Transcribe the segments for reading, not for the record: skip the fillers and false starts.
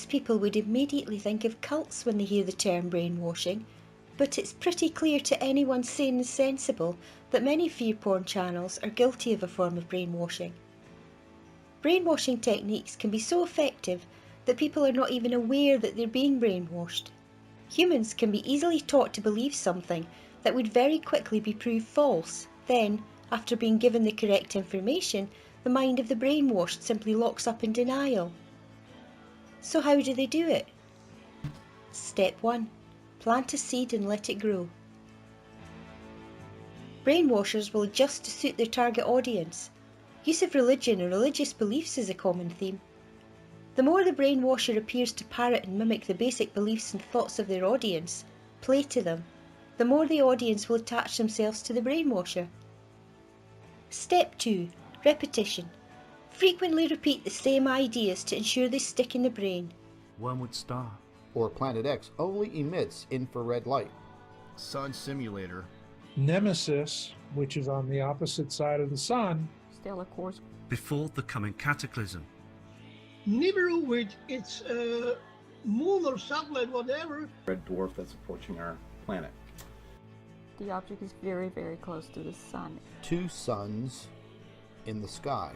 Most people would immediately think of cults when they hear the term brainwashing, but it's pretty clear to anyone sane and sensible that many fear porn channels are guilty of a form of brainwashing. Brainwashing techniques can be so effective that people are not even aware that they're being brainwashed. Humans can be easily taught to believe something that would very quickly be proved false. Then, after being given the correct information, the mind of the brainwashed simply locks up in denial. So how do they do it? Step 1. Plant a seed and let it grow. Brainwashers will adjust to suit their target audience. Use of religion or religious beliefs is a common theme. The more the brainwasher appears to parrot and mimic the basic beliefs and thoughts of their audience, play to them, the more the audience will attach themselves to the brainwasher. Step 2. Repetition. Frequently repeat the same ideas to ensure they stick in the brain. Wormwood Star. Or Planet X only emits infrared light. Sun Simulator. Nemesis, which is on the opposite side of the sun. Stellar course. Before the coming cataclysm. Nibiru, which it's a moon or satellite, whatever. Red dwarf that's approaching our planet. The object is very, very close to the sun. 2 suns in the sky.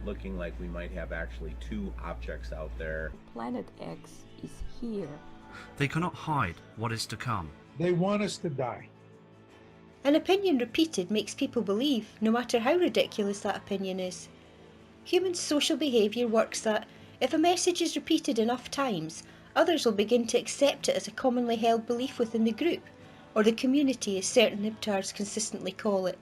Looking like we might have actually 2 objects out there. Planet X is here. They cannot hide what is to come. They want us to die. An opinion repeated makes people believe, no matter how ridiculous that opinion is. Human social behaviour works that, if a message is repeated enough times, others will begin to accept it as a commonly held belief within the group, or the community as certain libtards consistently call it.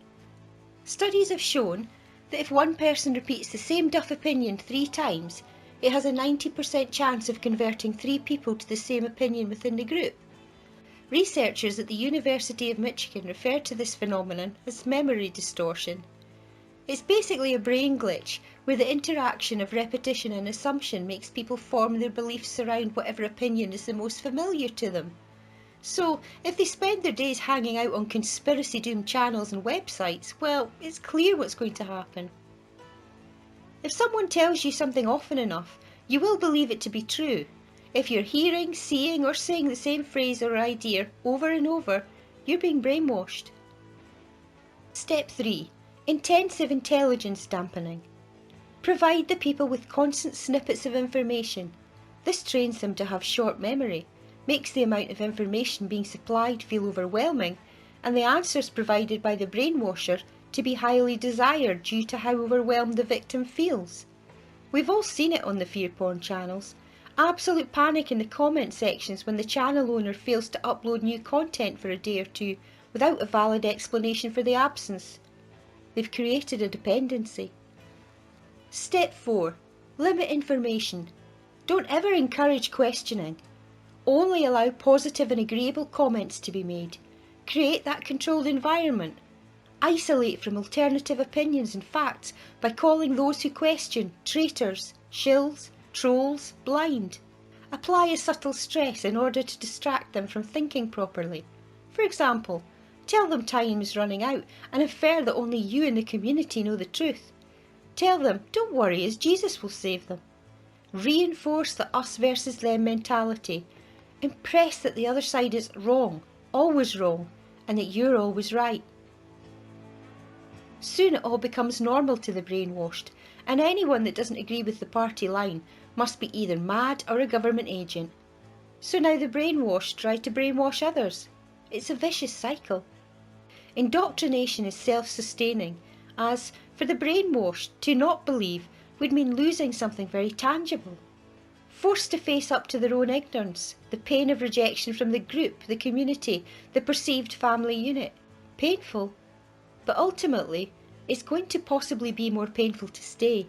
Studies have shown that if one person repeats the same duff opinion 3 times, it has a 90% chance of converting 3 people to the same opinion within the group. Researchers at the University of Michigan refer to this phenomenon as memory distortion. It's basically a brain glitch where the interaction of repetition and assumption makes people form their beliefs around whatever opinion is the most familiar to them. So, if they spend their days hanging out on conspiracy doom channels and websites, well, it's clear what's going to happen. If someone tells you something often enough, you will believe it to be true. If you're hearing, seeing or saying the same phrase or idea over and over, you're being brainwashed. Step 3. Intensive intelligence dampening. Provide the people with constant snippets of information. This trains them to have short memory, makes the amount of information being supplied feel overwhelming, and the answers provided by the brainwasher to be highly desired due to how overwhelmed the victim feels. We've all seen it on the fear porn channels. Absolute panic in the comment sections when the channel owner fails to upload new content for a day or 2 without a valid explanation for the absence. They've created a dependency. Step 4. Limit information. Don't ever encourage questioning. Only allow positive and agreeable comments to be made. Create that controlled environment. Isolate from alternative opinions and facts by calling those who question traitors, shills, trolls, blind. Apply a subtle stress in order to distract them from thinking properly. For example, tell them time is running out and infer that only you and the community know the truth. Tell them, don't worry, as Jesus will save them. Reinforce the us versus them mentality. Impress that the other side is wrong, always wrong, and that you're always right. Soon it all becomes normal to the brainwashed, and anyone that doesn't agree with the party line must be either mad or a government agent. So now the brainwashed try to brainwash others. It's a vicious cycle. Indoctrination is self-sustaining, as for the brainwashed to not believe would mean losing something very tangible. Forced to face up to their own ignorance, the pain of rejection from the group, the community, the perceived family unit. Painful, but ultimately it's going to possibly be more painful to stay.